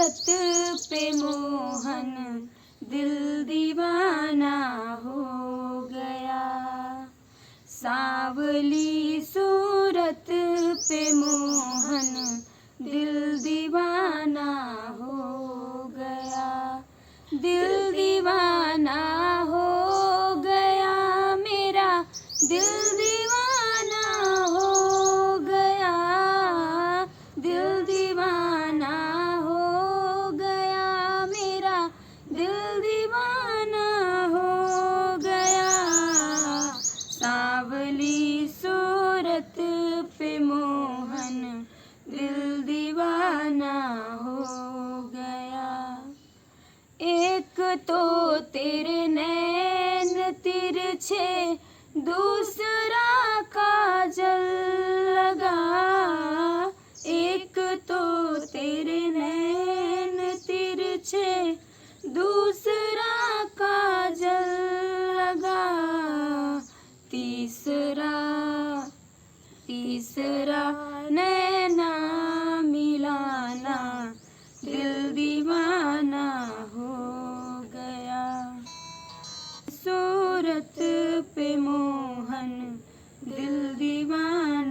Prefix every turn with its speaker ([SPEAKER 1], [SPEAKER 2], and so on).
[SPEAKER 1] सूरत पे मोहन दिल दीवाना हो गया। सांवली सूरत पे मोहन दिल दीवाना हो गया। दिल दीवाना हो गया मेरा, दिल दीवाना हो गया। दिल दीवाना हो गया मेरा, दिल दीवाना हो गया। सांवली सूरत पे मोहन दिल दीवाना हो गया। एक तो तेरे नैन तिरछे, दूसरा काजल लगा। एक तो तेरे नैन तिरछे, दूसरा काजल लगा। तीसरा नैना मिलाना दिल दीवाना हो गया। सूरत पे मोहन दिल दीवाना